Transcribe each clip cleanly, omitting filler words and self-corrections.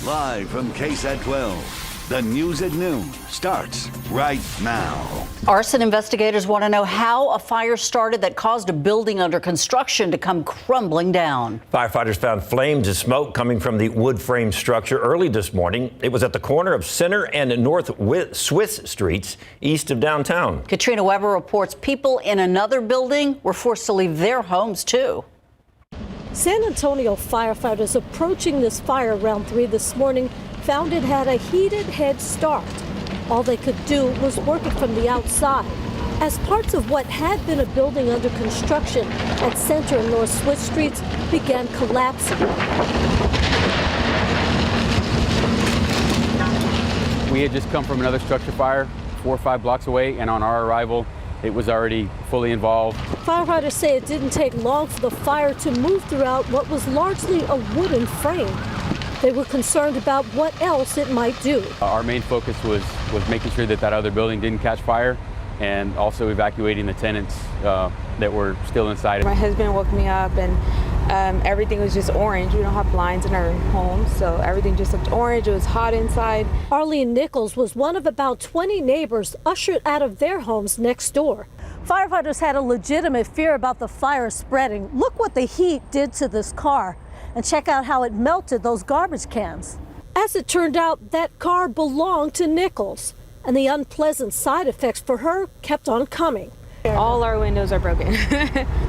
Live from KSAT 12, the news at noon starts right now. Arson investigators want to know how a fire started that caused a building under construction to come crumbling down. Firefighters found flames and smoke coming from the wood frame structure early this morning. It was at the corner of Center and North Swiss Streets, east of downtown. Katrina Weber reports people in another building were forced to leave their homes, too. San Antonio firefighters approaching this fire around 3 this morning found it had a heated head start. All they could do was work it from the outside as parts of what had been a building under construction at Center and North Swiss Streets began collapsing. We had just come from another structure fire 4 or 5 blocks away, and on our arrival, it was already fully involved. Firefighters say it didn't take long for the fire to move throughout what was largely a wooden frame. They were concerned about what else it might do. Our main focus was making sure that other building didn't catch fire, and also evacuating the tenants that were still inside. My husband woke me up, and everything was just orange. We don't have blinds in our home, so everything just looked orange. It was hot inside. Arlene Nichols was one of about 20 neighbors ushered out of their homes next door. Firefighters had a legitimate fear about the fire spreading. Look what the heat did to this car, and check out how it melted those garbage cans. As it turned out, that car belonged to Nichols, and the unpleasant side effects for her kept on coming. All our windows are broken.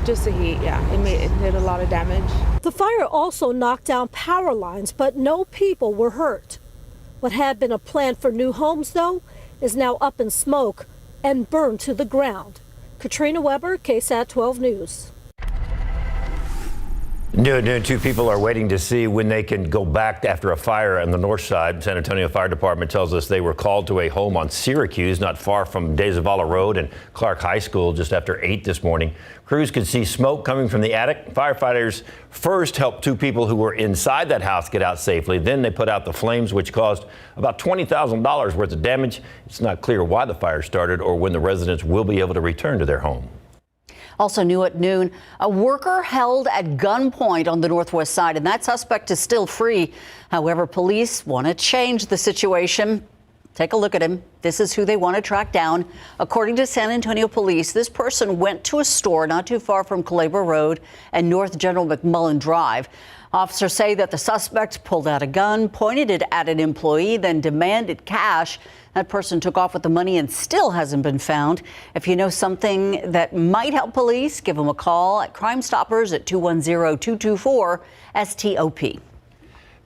Just the heat, yeah. It did a lot of damage. The fire also knocked down power lines, but no people were hurt. What had been a plan for new homes, though, is now up in smoke and burned to the ground. Katrina Weber, KSAT 12 News. Two people are waiting to see when they can go back after a fire on the north side. San Antonio Fire Department tells us they were called to a home on Syracuse, not far from De Zavala Road and Clark High School, just after 8 this morning. Crews could see smoke coming from the attic. Firefighters first helped 2 people who were inside that house get out safely. Then they put out the flames, which caused about $20,000 worth of damage. It's not clear why the fire started or when the residents will be able to return to their home. Also new at noon, a worker held at gunpoint on the northwest side, and that suspect is still free. However, police want to change the situation. Take a look at him. This is who they want to track down. According to San Antonio police, this person went to a store not too far from Calabria Road and North General McMullen Drive. Officers say that the suspect pulled out a gun, pointed it at an employee, then demanded cash. That person took off with the money and still hasn't been found. If you know something that might help police, give them a call at Crime Stoppers at 210-224-STOP.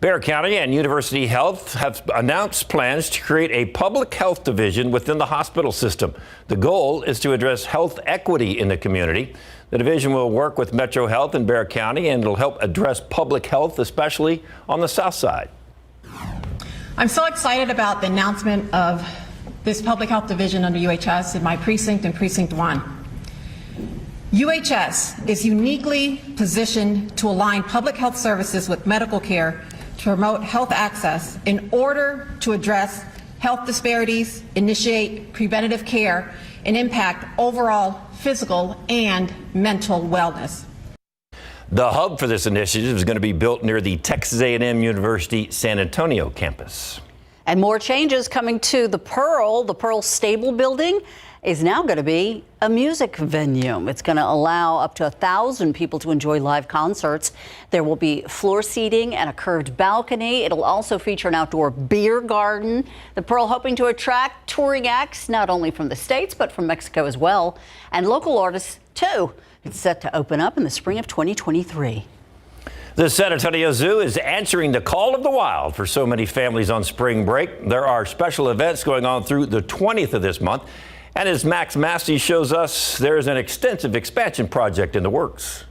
Bexar County and University Health have announced plans to create a public health division within the hospital system. The goal is to address health equity in the community. The division will work with Metro Health in Bexar County, and it'll help address public health, especially on the south side. I'm so excited about the announcement of this public health division under UHS in my precinct and Precinct 1. UHS is uniquely positioned to align public health services with medical care to promote health access in order to address health disparities, initiate preventative care, and impact overall physical and mental wellness. The hub for this initiative is going to be built near the Texas A&M University San Antonio campus. And more changes coming to the Pearl. The Pearl Stable building is now going to be a music venue. It's going to allow up to 1,000 people to enjoy live concerts. There will be floor seating and a curved balcony. It'll also feature an outdoor beer garden. The Pearl hoping to attract touring acts not only from the States but from Mexico as well, and local artists too. It's set to open up in the spring of 2023. The San Antonio Zoo is answering the call of the wild for so many families on spring break. There are special events going on through the 20th of this month. And as Max Massey shows us, there is an extensive expansion project in the works.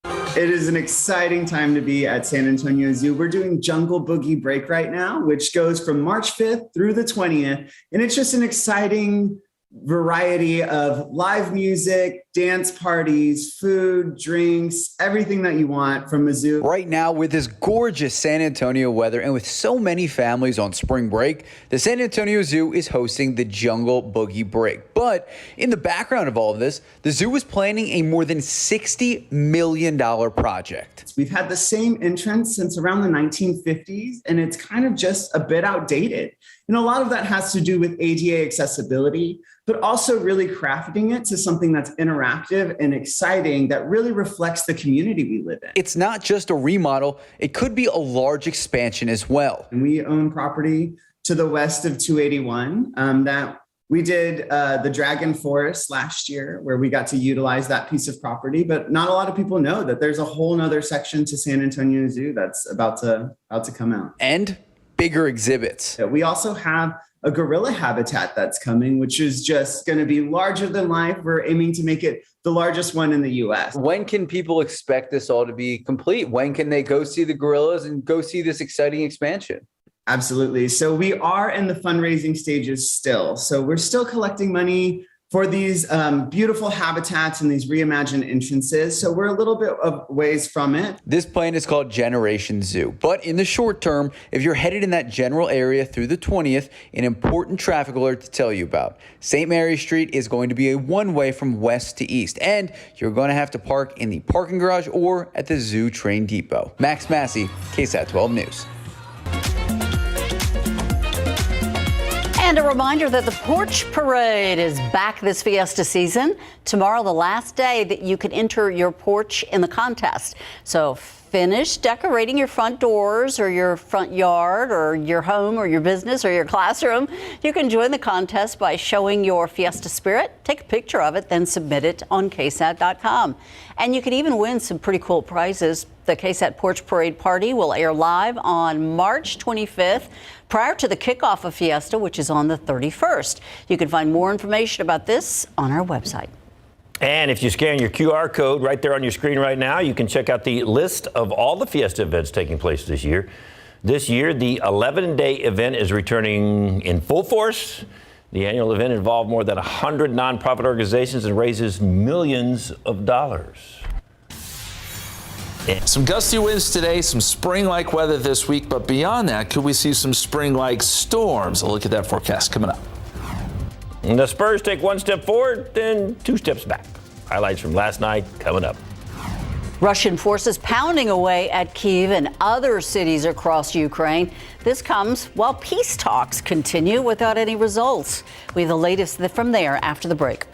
It is an exciting time to be at San Antonio Zoo. We're doing Jungle Boogie Break right now, which goes from March 5th through the 20th. And it's just an exciting variety of live music, dance parties, food, drinks, everything that you want from a zoo. Right now, with this gorgeous San Antonio weather and with so many families on spring break, the San Antonio Zoo is hosting the Jungle Boogie Break. But in the background of all of this, the zoo is planning a more than $60 million project. We've had the same entrance since around the 1950s, and it's kind of just a bit outdated. And a lot of that has to do with ADA accessibility, but also really crafting it to something that's interactive and exciting that really reflects the community we live in. It's not just a remodel, it could be a large expansion as well. And we own property to the west of 281 that we did the Dragon Forest last year, where we got to utilize that piece of property. But not a lot of people know that there's a whole nother section to San Antonio Zoo that's about to come out. And bigger exhibits. We also have a gorilla habitat that's coming, which is just going to be larger than life. We're aiming to make it the largest one in the U.S. When can people expect this all to be complete? When can they go see the gorillas and go see this exciting expansion? Absolutely. So we are in the fundraising stages still. So we're still collecting money for these beautiful habitats and these reimagined entrances. So we're a little bit of ways from it. This plan is called Generation Zoo. But in the short term, if you're headed in that general area through the 20th, an important traffic alert to tell you about. St. Mary Street is going to be a one-way from west to east, and you're going to have to park in the parking garage or at the Zoo Train Depot. Max Massey, KSAT 12 News. And a reminder that the Porch Parade is back this Fiesta season. Tomorrow, the last day that you can enter your porch in the contest. So finish decorating your front doors or your front yard or your home or your business or your classroom. You can join the contest by showing your Fiesta spirit. Take a picture of it, then submit it on KSAT.com. And you can even win some pretty cool prizes. The KSAT Porch Parade Party will air live on March 25th, prior to the kickoff of Fiesta, which is on the 31st. You can find more information about this on our website. And if you scan your QR code right there on your screen right now, you can check out the list of all the Fiesta events taking place this year. This year, the 11-day event is returning in full force. The annual event involved more than 100 nonprofit organizations and raises millions of dollars. Some gusty winds today, some spring-like weather this week, but beyond that, could we see some spring-like storms? A look at that forecast coming up. And the Spurs take one step forward, then two steps back. Highlights from last night coming up. Russian forces pounding away at Kyiv and other cities across Ukraine. This comes while peace talks continue without any results. We have the latest from there after the break.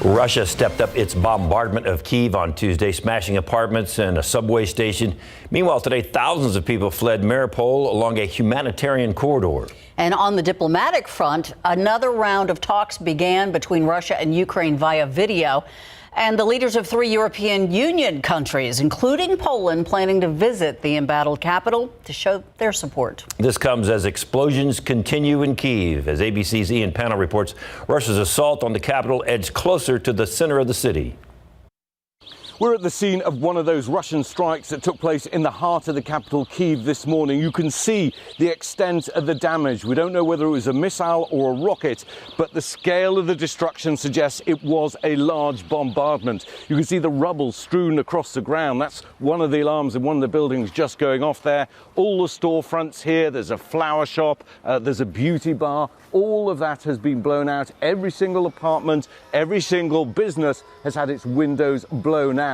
Russia stepped up its bombardment of Kyiv on Tuesday, smashing apartments and a subway station. Meanwhile, today, thousands of people fled Mariupol along a humanitarian corridor. And on the diplomatic front, another round of talks began between Russia and Ukraine via video. And the leaders of 3 European Union countries, including Poland, planning to visit the embattled capital to show their support. This comes as explosions continue in Kyiv. As ABC's Ian Pannell reports, Russia's assault on the capital edged closer to the center of the city. We're at the scene of one of those Russian strikes that took place in the heart of the capital, Kyiv, this morning. You can see the extent of the damage. We don't know whether it was a missile or a rocket, but the scale of the destruction suggests it was a large bombardment. You can see the rubble strewn across the ground. That's one of the alarms in one of the buildings just going off there. All the storefronts here, there's a flower shop, there's a beauty bar. All of that has been blown out. Every single apartment, every single business has had its windows blown out.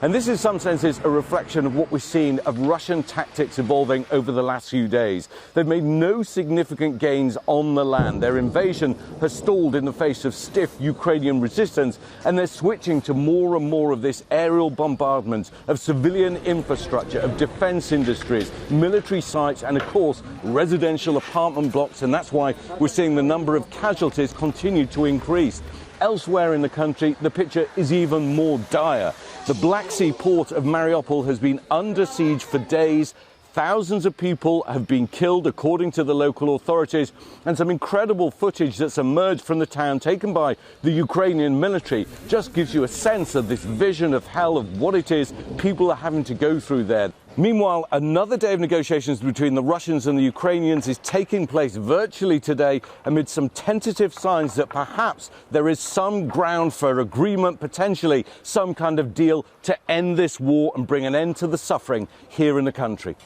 And this, in some senses, a reflection of what we've seen of Russian tactics evolving over the last few days. They've made no significant gains on the land. Their invasion has stalled in the face of stiff Ukrainian resistance, and they're switching to more and more of this aerial bombardment of civilian infrastructure, of defense industries, military sites, and, of course, residential apartment blocks. And that's why we're seeing the number of casualties continue to increase. Elsewhere in the country, the picture is even more dire. The Black Sea port of Mariupol has been under siege for days. Thousands of people have been killed, according to the local authorities, and some incredible footage that's emerged from the town, taken by the Ukrainian military, just gives you a sense of this vision of hell, of what it is people are having to go through there. Meanwhile, another day of negotiations between the Russians and the Ukrainians is taking place virtually today amid some tentative signs that perhaps there is some ground for agreement, potentially some kind of deal to end this war and bring an end to the suffering here in the country.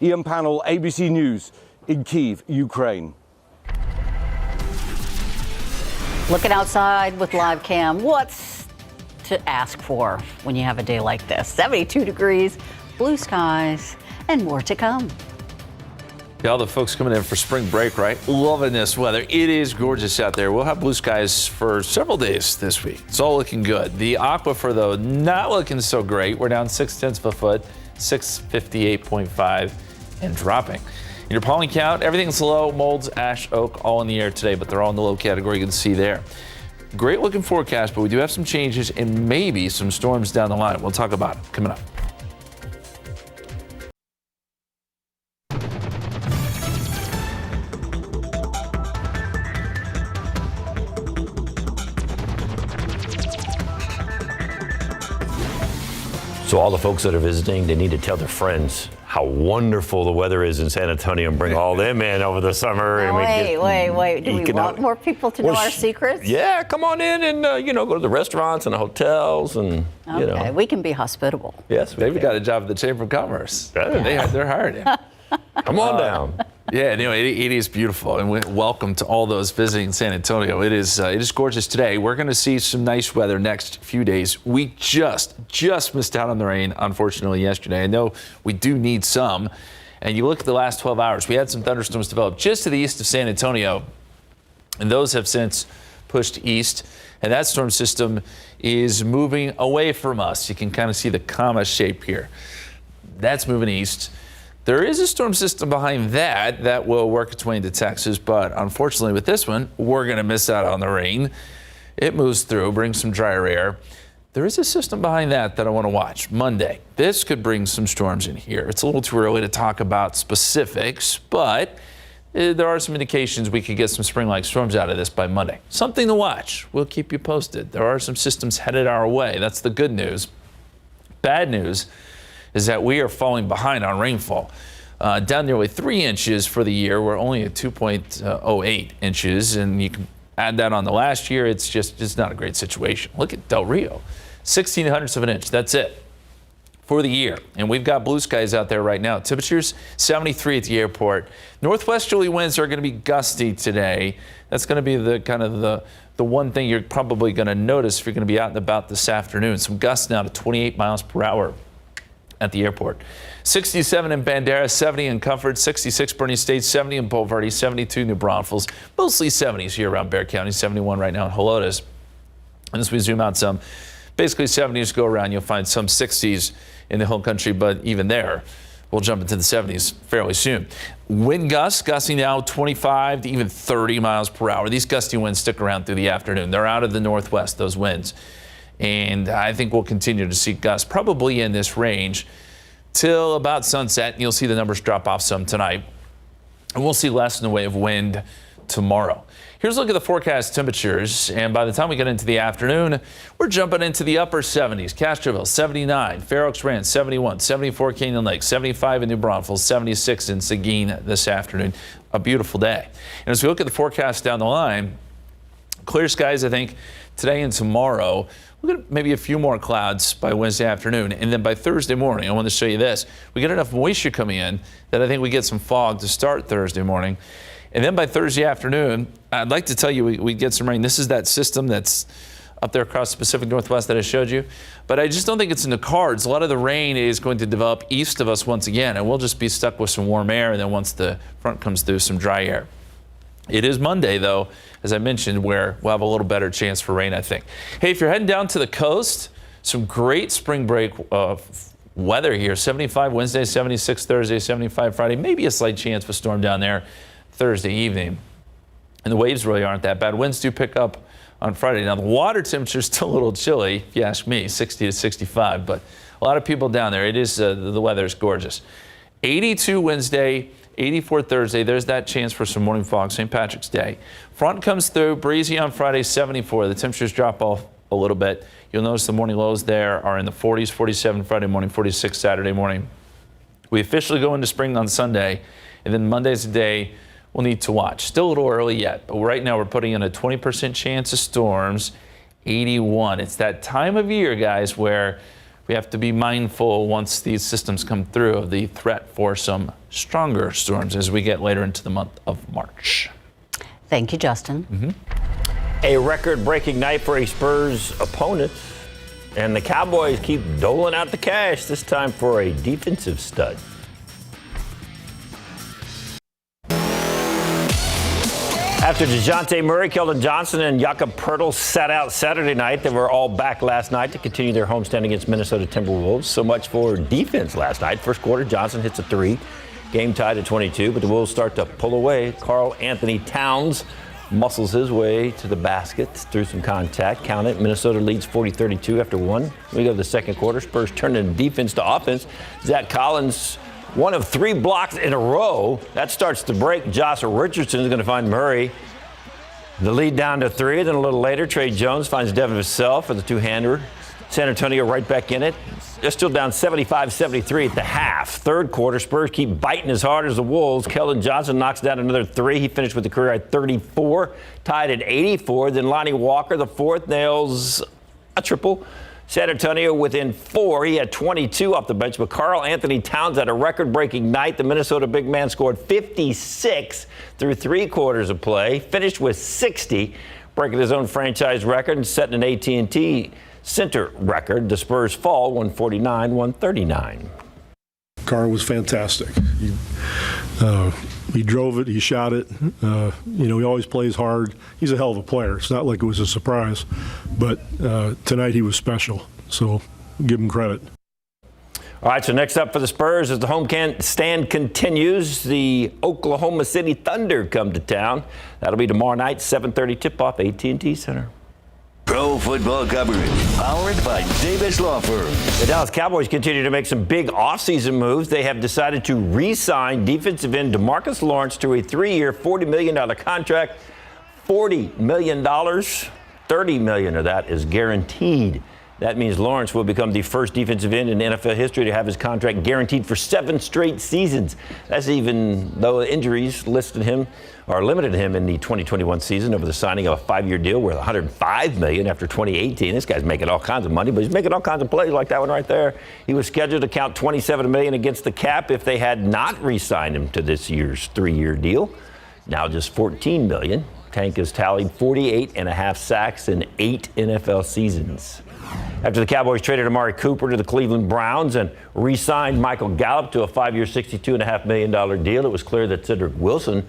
Ian Pannell, ABC News in Kyiv, Ukraine. Looking outside with live cam, what's to ask for when you have a day like this? 72 degrees. Blue skies, and more to come. Yeah, all the folks coming in for spring break, right? Loving this weather. It is gorgeous out there. We'll have blue skies for several days this week. It's all looking good. The aquifer, though, not looking so great. We're down 0.6 of a foot, 658.5, and dropping. Your pollen count, everything's low. Molds, ash, oak, all in the air today, but they're all in the low category. You can see there. Great looking forecast, but we do have some changes and maybe some storms down the line. We'll talk about it coming up. So all the folks that are visiting, they need to tell their friends how wonderful the weather is in San Antonio and bring all them in over the summer. No, wait. Do we want more people to know our secrets? Yeah, come on in and, go to the restaurants and the hotels and, Okay, we can be hospitable. Yes, They've got a job at the Chamber of Commerce. They're hiring. Come on down. Yeah, it is beautiful, and welcome to all those visiting San Antonio. It is gorgeous today. We're going to see some nice weather next few days. We just missed out on the rain, unfortunately, yesterday. I know we do need some, and you look at the last 12 hours, we had some thunderstorms develop just to the east of San Antonio, and those have since pushed east, and that storm system is moving away from us. You can kind of see the comma shape here. That's moving east. There is a storm system behind that will work its way into Texas, but unfortunately with this one, we're going to miss out on the rain. It moves through, brings some drier air. There is a system behind that I want to watch. Monday, this could bring some storms in here. It's a little too early to talk about specifics, but there are some indications we could get some spring-like storms out of this by Monday. Something to watch. We'll keep you posted. There are some systems headed our way. That's the good news. Bad news is that we are falling behind on rainfall. Down nearly 3 inches for the year. We're only at 2.08 inches, and you can add that on the last year. It's not a great situation. Look at Del Rio, 16/100ths of an inch. That's it for the year. And we've got blue skies out there right now. Temperatures 73 at the airport. Northwesterly winds are going to be gusty today. That's going to be the one thing you're probably going to notice if you're going to be out and about this afternoon. Some gusts now to 28 miles per hour at the airport. 67 in Bandera, 70 in Comfort, 66 Bernie State, 70 in Bulverde, 72 New Braunfels, mostly 70s here around Bexar County, 71 right now in Helotes. And as we zoom out some, basically 70s go around, you'll find some 60s in the whole country, but even there, we'll jump into the 70s fairly soon. Wind gusts, gusting now 25 to even 30 miles per hour. These gusty winds stick around through the afternoon. They're out of the northwest, those winds. And I think we'll continue to see gusts probably in this range till about sunset. And you'll see the numbers drop off some tonight. And we'll see less in the way of wind tomorrow. Here's a look at the forecast temperatures. And by the time we get into the afternoon, we're jumping into the upper 70s. Castroville, 79. Fair Oaks Ranch, 71. 74 Canyon Lake, 75 in New Braunfels, 76 in Seguin this afternoon. A beautiful day. And as we look at the forecast down the line, clear skies, I think, today and tomorrow. We'll get maybe a few more clouds by Wednesday afternoon. And then by Thursday morning, I want to show you this. We get enough moisture coming in that I think we get some fog to start Thursday morning. And then by Thursday afternoon, I'd like to tell you we get some rain. This is that system that's up there across the Pacific Northwest that I showed you. But I just don't think it's in the cards. A lot of the rain is going to develop east of us once again, and we'll just be stuck with some warm air. And then once the front comes through, some dry air. It is Monday, though, as I mentioned, where we'll have a little better chance for rain, I think. Hey, if you're heading down to the coast, some great spring break weather here. 75 Wednesday, 76 Thursday, 75 Friday. Maybe a slight chance of a storm down there Thursday evening. And the waves really aren't that bad. Winds do pick up on Friday. Now, the water temperature is still a little chilly, if you ask me, 60 to 65. But a lot of people down there, it is the weather is gorgeous. 82 Wednesday. 84 Thursday, there's that chance for some morning fog, St. Patrick's Day. Front comes through, breezy on Friday, 74. The temperatures drop off a little bit. You'll notice the morning lows there are in the 40s, 47 Friday morning, 46 Saturday morning, We officially go into spring on Sunday, and then Monday's the day we'll need to watch. Still a little early yet, but right now we're putting in a 20% chance of storms, 81. It's that time of year, guys, where we have to be mindful once these systems come through of the threat for some stronger storms as we get later into the month of March. Thank you, Justin. A record-breaking night for a Spurs opponent, and the Cowboys keep doling out the cash, this time for a defensive stud. After DeJounte Murray, Keldon Johnson, and Jakob Poeltl sat out Saturday night, they were all back last night to continue their homestand against Minnesota Timberwolves. So much for defense last night. First quarter, Johnson hits a three. Game tied at 22, but the Wolves start to pull away. Karl Anthony Towns muscles his way to the basket through some contact. Count it. Minnesota leads 40-32 after one. We go to the second quarter. Spurs turn in defense to offense. Zach Collins, one of three blocks in a row. That starts to break. Josh Richardson is going to find Murray. The lead down to three. Then a little later, Trey Jones finds Devin Vassell for the two-hander. San Antonio right back in it. They're still down 75-73 at the half. Third quarter, Spurs keep biting as hard as the Wolves. Keldon Johnson knocks down another three. He finished with the career at 34, tied at 84. Then Lonnie Walker, the fourth, nails a triple. San Antonio within four. He had 22 off the bench, but Karl Anthony Towns had a record-breaking night. The Minnesota big man scored 56 through three quarters of play, finished with 60, breaking his own franchise record and setting an AT&T Center record. The Spurs fall 149-139. Karl was fantastic. He drove it. He shot it. He always plays hard. He's a hell of a player. It's not like it was a surprise, but tonight he was special. So give him credit. All right, so next up for the Spurs as the homestand continues, the Oklahoma City Thunder come to town. That'll be tomorrow night, 7:30 tip-off, AT&T Center. Pro football coverage powered by Davis Law Firm. The Dallas Cowboys continue to make some big offseason moves. They have decided to re-sign defensive end Demarcus Lawrence to a 3-year, $40 million contract. $40 million, $30 million of that is guaranteed. That means Lawrence will become the first defensive end in NFL history to have his contract guaranteed for 7 straight seasons. That's even though injuries limited him in the 2021 season over the signing of a 5-year deal worth $105 million after 2018. This guy's making all kinds of money, but he's making all kinds of plays like that one right there. He was scheduled to count $27 million against the cap if they had not re-signed him to this year's 3-year deal. Now just $14 million. Tank has tallied 48.5 sacks in 8 NFL seasons. After the Cowboys traded Amari Cooper to the Cleveland Browns and re-signed Michael Gallup to a 5-year, $62.5 million deal, it was clear that Cedric Wilson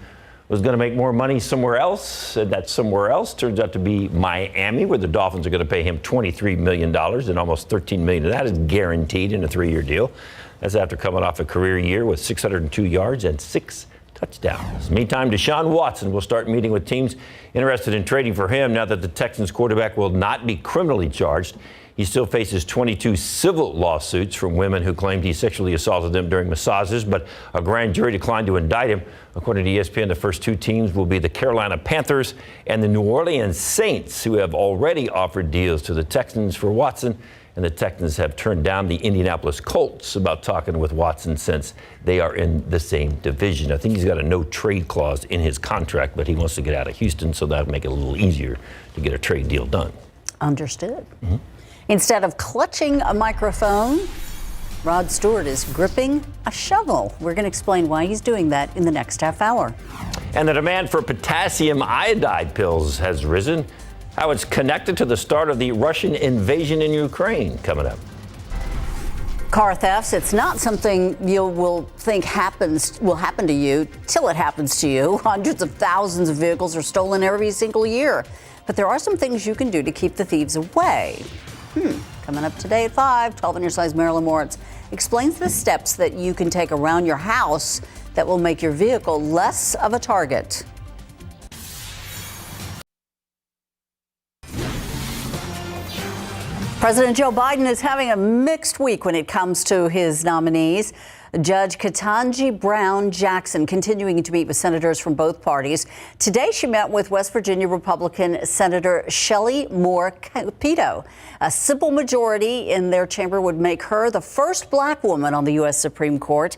was going to make more money somewhere else. And that somewhere else turns out to be Miami, where the Dolphins are going to pay him $23 million, and almost $13 million of that is guaranteed in a 3-year deal. That's after coming off a career year with 602 yards and 6 touchdowns. Meantime, Deshaun Watson will start meeting with teams interested in trading for him now that the Texans quarterback will not be criminally charged. He still faces 22 civil lawsuits from women who claimed he sexually assaulted them during massages, but a grand jury declined to indict him. According to ESPN, the first 2 teams will be the Carolina Panthers and the New Orleans Saints, who have already offered deals to the Texans for Watson. And the Texans have turned down the Indianapolis Colts about talking with Watson since they are in the same division. I think he's got a no-trade clause in his contract, but he wants to get out of Houston, so that'll make it a little easier to get a trade deal done. Understood. Instead of clutching a microphone, Rod Stewart is gripping a shovel. We're going to explain why he's doing that in the next half hour. And the demand for potassium iodide pills has risen. How it's connected to the start of the Russian invasion in Ukraine, coming up. Car thefts, it's not something you will think will happen to you till it happens to you. Hundreds of thousands of vehicles are stolen every single year. But there are some things you can do to keep the thieves away. Coming up today at 5, 12 on your size, Marilyn Moritz explains the steps that you can take around your house that will make your vehicle less of a target. President Joe Biden is having a mixed week when it comes to his nominees. Judge Ketanji Brown Jackson continuing to meet with senators from both parties. Today, she met with West Virginia Republican Senator Shelley Moore Capito. A simple majority in their chamber would make her the first black woman on the U.S. Supreme Court.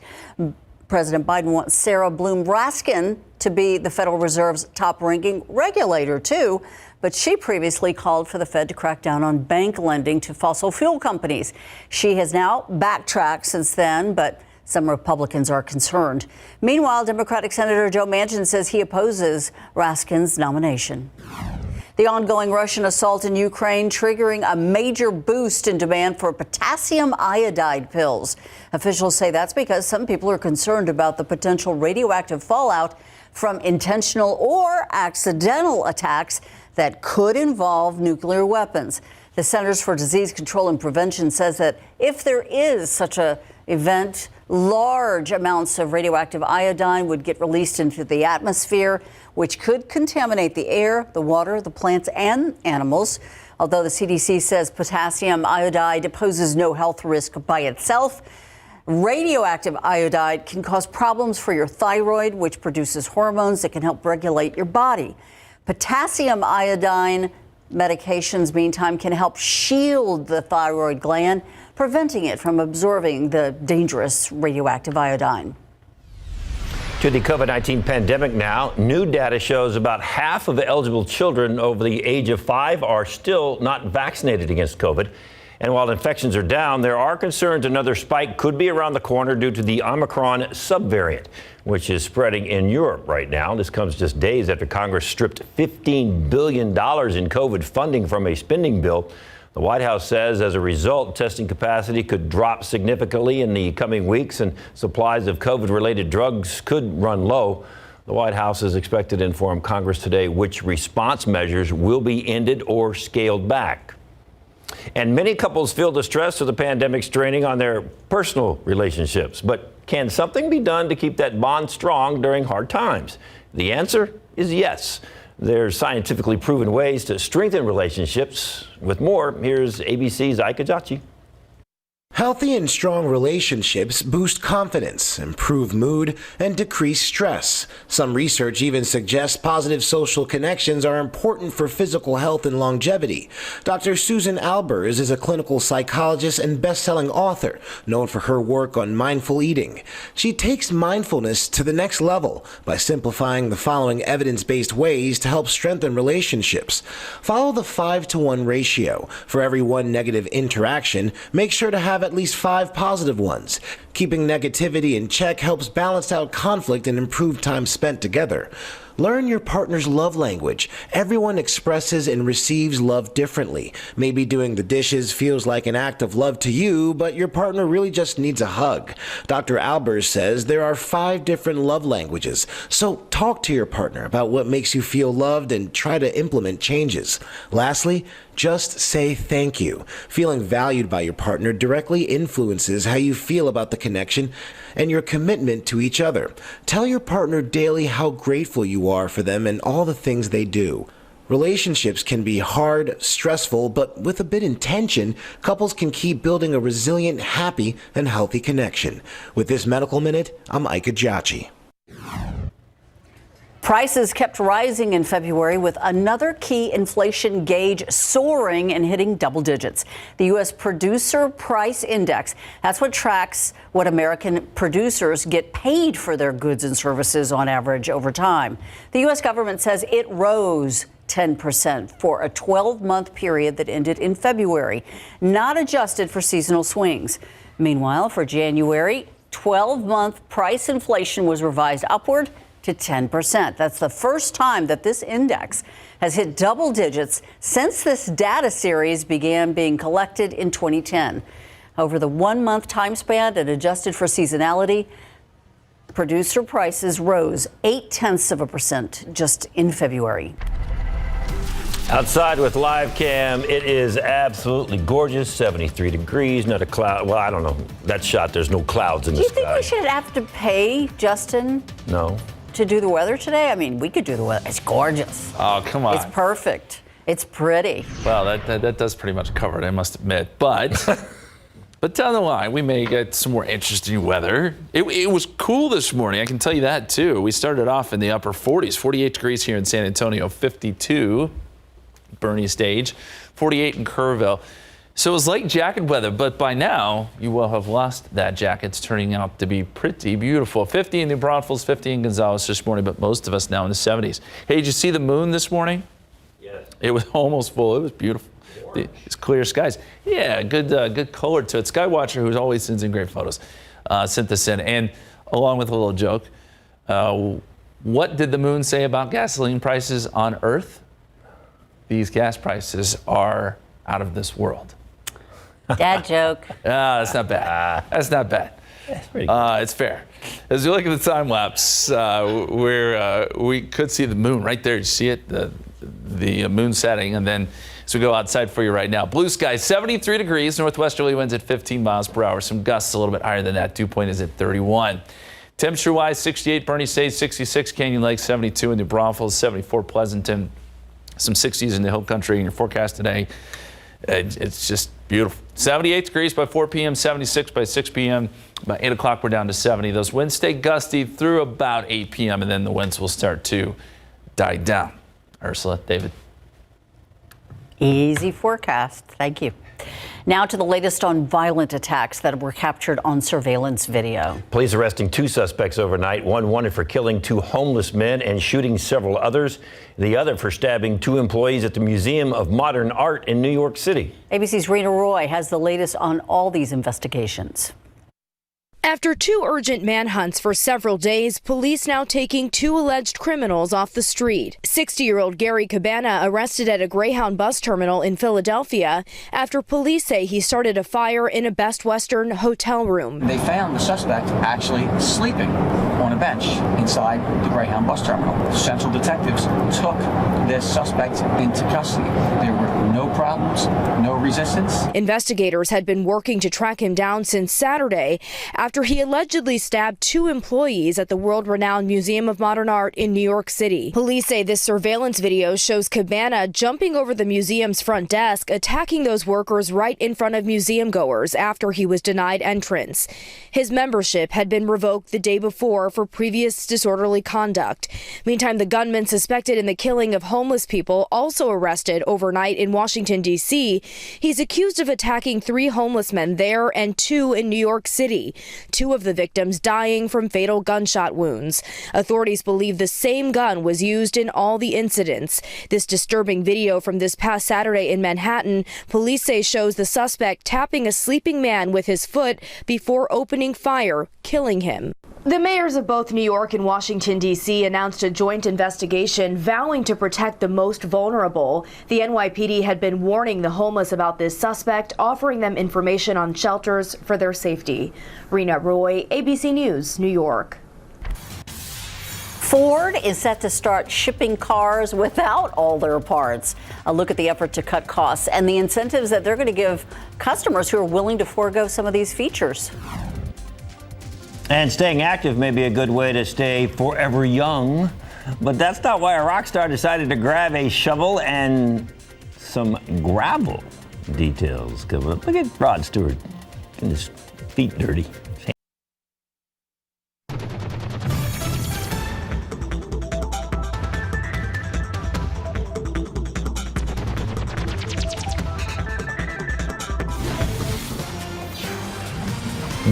President Biden wants Sarah Bloom Raskin to be the Federal Reserve's top-ranking regulator, too. But she previously called for the Fed to crack down on bank lending to fossil fuel companies. She has now backtracked since then, but some Republicans are concerned. Meanwhile, Democratic Senator Joe Manchin says he opposes Raskin's nomination. The ongoing Russian assault in Ukraine triggering a major boost in demand for potassium iodide pills. Officials say that's because some people are concerned about the potential radioactive fallout from intentional or accidental attacks that could involve nuclear weapons. The Centers for Disease Control and Prevention says that if there is such an event, large amounts of radioactive iodine would get released into the atmosphere, which could contaminate the air, the water, the plants, and animals. Although the CDC says potassium iodide poses no health risk by itself, radioactive iodide can cause problems for your thyroid, which produces hormones that can help regulate your body. Potassium iodine medications, meantime, can help shield the thyroid gland, preventing it from absorbing the dangerous radioactive iodine. To the COVID-19 pandemic now, new data shows about half of eligible children over the age of 5 are still not vaccinated against COVID. And while infections are down, there are concerns another spike could be around the corner due to the Omicron subvariant, which is spreading in Europe right now. This comes just days after Congress stripped $15 billion in COVID funding from a spending bill. The White House says as a result, testing capacity could drop significantly in the coming weeks and supplies of COVID-related drugs could run low. The White House is expected to inform Congress today which response measures will be ended or scaled back. And many couples feel the stress of the pandemic straining on their personal relationships. But can something be done to keep that bond strong during hard times? The answer is yes. There's scientifically proven ways to strengthen relationships. With more, here's ABC's Ike Ajachi. Healthy and strong relationships boost confidence, improve mood, and decrease stress. Some research even suggests positive social connections are important for physical health and longevity. Dr. Susan Albers is a clinical psychologist and best-selling author, known for her work on mindful eating. She takes mindfulness to the next level by simplifying the following evidence-based ways to help strengthen relationships. Follow the 5-to-1 ratio. For every one negative interaction, make sure to have at least 5 positive ones. Keeping negativity in check helps balance out conflict and improve time spent together. Learn your partner's love language. Everyone expresses and receives love differently. Maybe doing the dishes feels like an act of love to you, but your partner really just needs a hug. Dr. Albers says there are 5 different love languages, so talk to your partner about what makes you feel loved and try to implement changes. Lastly, just say thank you. Feeling valued by your partner directly influences how you feel about the connection and your commitment to each other. Tell your partner daily how grateful you are for them and all the things they do. Relationships can be hard, stressful, but with a bit of intention, couples can keep building a resilient, happy, and healthy connection. With this Medical Minute, I'm Ike Ajachi. Prices kept rising in February with another key inflation gauge soaring and hitting double digits. The U.S. Producer Price Index, that's what tracks what American producers get paid for their goods and services on average over time. The U.S. government says it rose 10% for a 12-month period that ended in February, not adjusted for seasonal swings. Meanwhile, for January, 12-month price inflation was revised upward to 10%. That's the first time that this index has hit double digits since this data series began being collected in 2010. Over the 1-month time span and adjusted for seasonality, producer prices rose 0.8% just in February. Outside with live cam, it is absolutely gorgeous, 73 degrees, not a cloud. Well, I don't know. That shot, there's no clouds in the sky. Do you think we should have to pay Justin? No. To do the weather today? I mean, we could do the weather. It's gorgeous. Oh, come on. It's perfect. It's pretty. Well, that does pretty much cover it, I must admit. But but down the line, we may get some more interesting weather. It was cool this morning, I can tell you that too. We started off in the upper 40s, 48 degrees here in San Antonio, 52 Bernie Stage, 48 in Kerrville. So it was light jacket weather, but by now you will have lost that jacket. It's turning out to be pretty beautiful. 50 in New Braunfels, 50 in Gonzales this morning, but most of us now in the 70s. Hey, did you see the moon this morning? Yes. It was almost full. It was beautiful. It's clear skies. Yeah, good color to it. Skywatcher, who's always sends in great photos, sent this in. And along with a little joke, what did the moon say about gasoline prices on Earth? These gas prices are out of this world. Dad joke. That's not bad. That's not bad. That's pretty good. It's fair. As you look at the time lapse, where we could see the moon right there. You see it, the moon setting, and then as we go outside for you right now, blue skies, 73 degrees, northwesterly winds at 15 miles per hour. Some gusts a little bit higher than that. Dew point is at 31. Temperature-wise, 68 Bernie Stage, 66 Canyon Lake, 72 in New Braunfels, 74 Pleasanton, some 60s in the Hill Country. In your forecast today, it's just beautiful. 78 degrees by 4 p.m., 76 by 6 p.m. By 8 o'clock, we're down to 70. Those winds stay gusty through about 8 p.m., and then the winds will start to die down. Ursula, David. Easy forecast. Thank you. Now to the latest on violent attacks that were captured on surveillance video. Police arresting 2 suspects overnight. One wanted for killing 2 homeless men and shooting several others. The other for stabbing 2 employees at the Museum of Modern Art in New York City. ABC's Rena Roy has the latest on all these investigations. After 2 urgent manhunts for several days, police now taking 2 alleged criminals off the street. 60-year-old Gary Cabana arrested at a Greyhound bus terminal in Philadelphia after police say he started a fire in a Best Western hotel room. They found the suspect actually sleeping on a bench inside the Greyhound bus terminal. Central detectives took this suspect into custody. There were no problems, no resistance. Investigators had been working to track him down since Saturday after he allegedly stabbed 2 employees at the world-renowned Museum of Modern Art in New York City. Police say this surveillance video shows Cabana jumping over the museum's front desk, attacking those workers right in front of museum goers after he was denied entrance. His membership had been revoked the day before for previous disorderly conduct. Meantime, the gunman suspected in the killing of homeless people also arrested overnight in Washington, D.C. He's accused of attacking 3 homeless men there and 2 in New York City. 2 of the victims dying from fatal gunshot wounds. Authorities believe the same gun was used in all the incidents. This disturbing video from this past Saturday in Manhattan, police say shows the suspect tapping a sleeping man with his foot before opening fire, killing him. The mayors of both New York and Washington, D.C. announced a joint investigation vowing to protect the most vulnerable. The NYPD had been warning the homeless about this suspect, offering them information on shelters for their safety. Rena Roy, ABC News, New York. Ford is set to start shipping cars without all their parts. A look at the effort to cut costs and the incentives that they're going to give customers who are willing to forego some of these features. And staying active may be a good way to stay forever young, but that's not why a rock star decided to grab a shovel and some gravel. Details coming up. Look at Rod Stewart getting his feet dirty.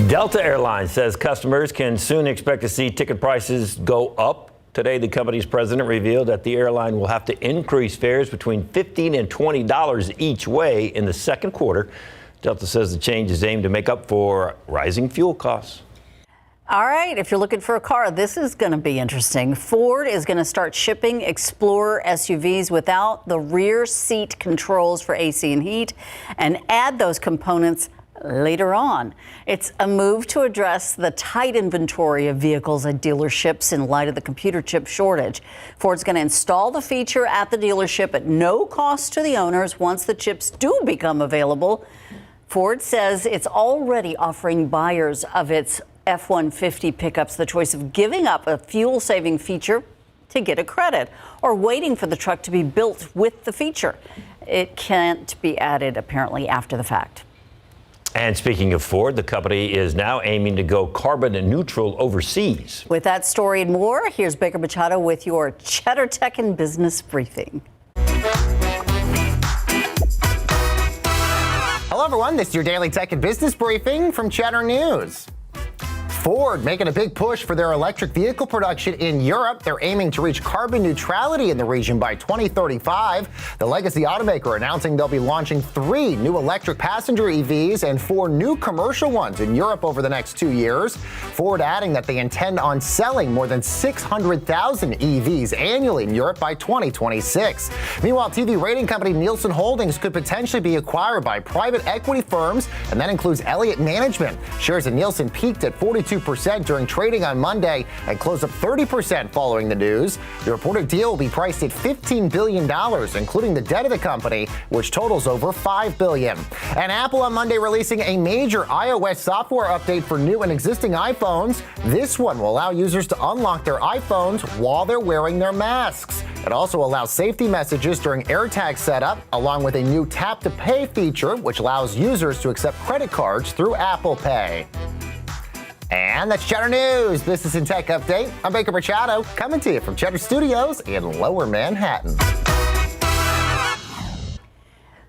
Delta Airlines says customers can soon expect to see ticket prices go up. Today, the company's president revealed that the airline will have to increase fares between $15 and $20 each way in the second quarter. Delta says the change is aimed to make up for rising fuel costs. All right, if you're looking for a car, this is going to be interesting. Ford is going to start shipping Explorer SUVs without the rear seat controls for AC and heat and add those components later on. It's a move to address the tight inventory of vehicles at dealerships in light of the computer chip shortage. Ford's going to install the feature at the dealership at no cost to the owners once the chips do become available. Ford says it's already offering buyers of its F-150 pickups the choice of giving up a fuel-saving feature to get a credit or waiting for the truck to be built with the feature. It can't be added, apparently, after the fact. And speaking of Ford, the company is now aiming to go carbon neutral overseas. With that story and more, here's Baker Machado with your Cheddar Tech and Business Briefing. Hello, everyone. This is your daily tech and business briefing from Cheddar News. Ford making a big push for their electric vehicle production in Europe. They're aiming to reach carbon neutrality in the region by 2035. The legacy automaker announcing they'll be launching 3 new electric passenger EVs and 4 new commercial ones in Europe over the next 2 years. Ford adding that they intend on selling more than 600,000 EVs annually in Europe by 2026. Meanwhile, TV rating company Nielsen Holdings could potentially be acquired by private equity firms, and that includes Elliott Management. Shares in Nielsen peaked at 42% during trading on Monday and closed up 30% following the news. The reported deal will be priced at $15 billion, including the debt of the company, which totals over $5 billion. And Apple on Monday releasing a major iOS software update for new and existing iPhones. This one will allow users to unlock their iPhones while they're wearing their masks. It also allows safety messages during AirTag setup, along with a new Tap to Pay feature, which allows users to accept credit cards through Apple Pay. And that's Cheddar News Business and Tech Update. I'm Baker Machado, coming to you from Cheddar Studios in Lower Manhattan.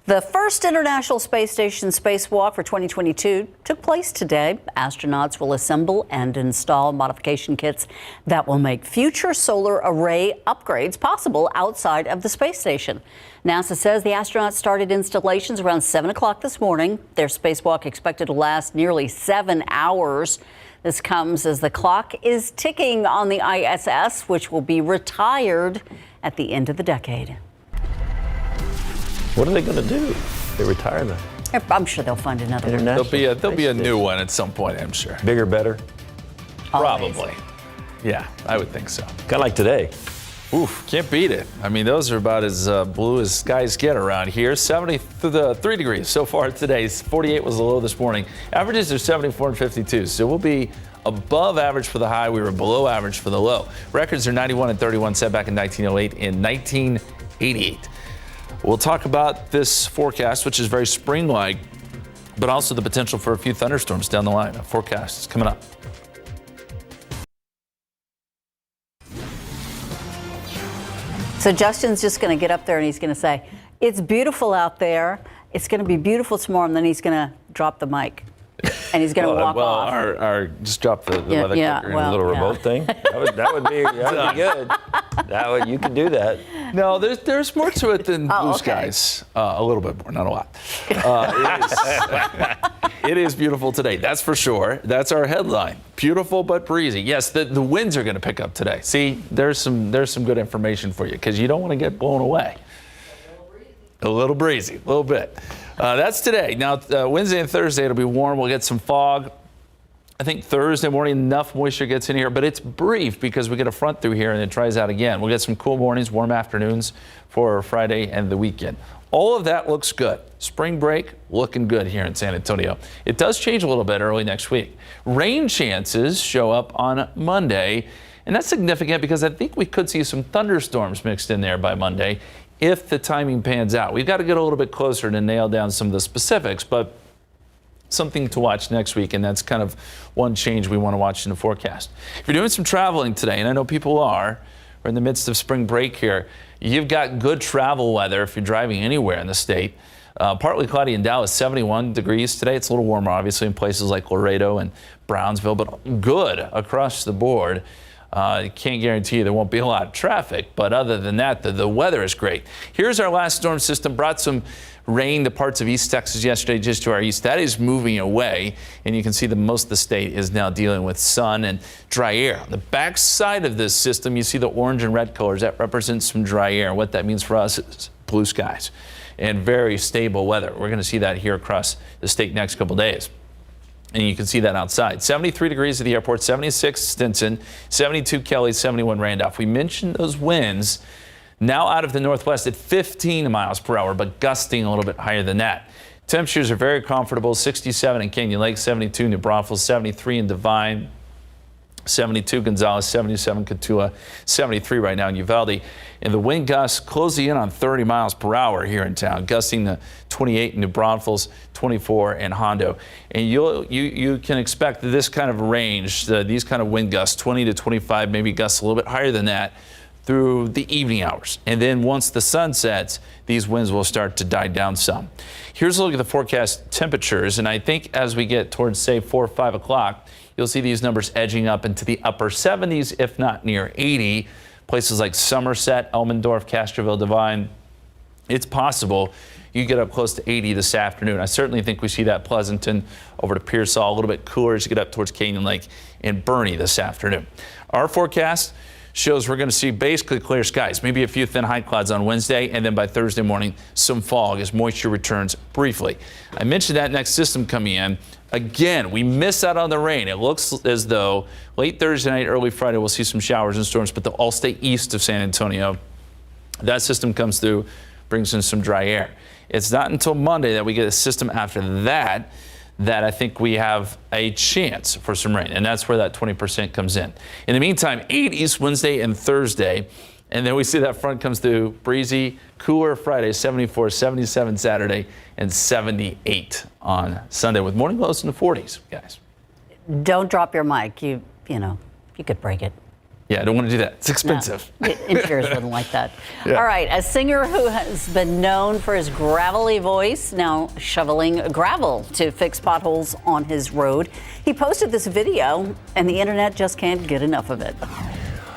The first International Space Station spacewalk for 2022 took place today. Astronauts will assemble and install modification kits that will make future solar array upgrades possible outside of the space station. NASA says the astronauts started installations around 7 o'clock this morning. Their spacewalk expected to last nearly 7 hours. This comes as the clock is ticking on the ISS, which will be retired at the end of the decade. What are they going to do? They retire them. I'm sure they'll find another one. There'll be a new one at some point, I'm sure. Bigger, better? Probably. Yeah, I would think so. Kind of like today. Oof, can't beat it. I mean, those are about as blue as skies get around here. 73 degrees so far today. 48 was the low this morning. Averages are 74 and 52, so we'll be above average for the high. We were below average for the low. Records are 91 and 31 set back in 1908 and 1988. We'll talk about this forecast, which is very spring-like, but also the potential for a few thunderstorms down the line. A forecast is coming up. So Justin's just going to get up there and he's going to say, it's beautiful out there. It's going to be beautiful tomorrow. And then he's going to drop the mic and he's going to walk off. Just drop the weather clicker in a little remote thing. That would be good. You can do that. No, there's more to it than blue skies. A little bit more, not a lot. It is beautiful today, that's for sure. That's our headline. Beautiful but breezy. Yes, the winds are going to pick up today. See, there's some good information for you because you don't want to get blown away. A little breezy, a little bit. That's today. Now, Wednesday and Thursday, it'll be warm. We'll get some fog. I think Thursday morning, enough moisture gets in here, but it's brief because we get a front through here and it dries out again. We'll get some cool mornings, warm afternoons for Friday and the weekend. All of that looks good. Spring break looking good here in San Antonio. It does change a little bit early next week. Rain chances show up on Monday, and that's significant because I think we could see some thunderstorms mixed in there by Monday if the timing pans out. We've got to get a little bit closer to nail down some of the specifics, but something to watch next week, and that's kind of one change we want to watch in the forecast. If you're doing some traveling today, and I know people are, we're in the midst of spring break here, you've got good travel weather if you're driving anywhere in the state. Partly cloudy in Dallas, 71 degrees today. It's a little warmer, obviously, in places like Laredo and Brownsville, but good across the board. Can't guarantee you there won't be a lot of traffic, but other than that, the weather is great. Here's our last storm system. Brought some rain to parts of East Texas yesterday, just to our east. That is moving away, and you can see that most of the state is now dealing with sun and dry air. On the back side of this system, you see the orange and red colors. That represents some dry air. What that means for us is blue skies and very stable weather. We're going to see that here across the state next couple days. And you can see that outside. 73 degrees at the airport, 76 Stinson, 72 Kelly, 71 Randolph. We mentioned those winds now out of the northwest at 15 miles per hour, but gusting a little bit higher than that. Temperatures are very comfortable, 67 in Canyon Lake, 72 in New Braunfels, 73 in Devine, 72 Gonzales, 77 Cotulla, 73 right now in Uvalde. And the wind gusts closing in on 30 miles per hour here in town, gusting to 28 in New Braunfels, 24 in Hondo. And you can expect this kind of range, these kind of wind gusts, 20 to 25, maybe gusts a little bit higher than that through the evening hours. And then once the sun sets, these winds will start to die down some. Here's a look at the forecast temperatures. And I think as we get towards, say, 4 or 5 o'clock, you'll see these numbers edging up into the upper 70s, if not near 80. Places like Somerset, Elmendorf, Castroville, Devine, it's possible you get up close to 80 this afternoon. I certainly think we see that Pleasanton over to Pearsall, a little bit cooler as you get up towards Canyon Lake and Bernie this afternoon. Our forecast shows we're going to see basically clear skies, maybe a few thin high clouds on Wednesday, and then by Thursday morning, some fog as moisture returns briefly. I mentioned that next system coming in. Again, we miss out on the rain. It looks as though late Thursday night, early Friday, we'll see some showers and storms, but they'll all stay east of San Antonio. That system comes through, brings in some dry air. It's not until Monday that we get a system after that I think we have a chance for some rain, and that's where that 20% comes in. In the meantime, 80s Wednesday and Thursday, and then we see that front comes through, breezy, cooler Friday, 74, 77 Saturday, and 78 on Sunday with morning lows in the 40s, guys. Don't drop your mic. You know, you could break it. Yeah, I don't want to do that. It's expensive. No, insurers wouldn't like that. Yeah. All right, a singer who has been known for his gravelly voice, now shoveling gravel to fix potholes on his road. He posted this video, and the internet just can't get enough of it.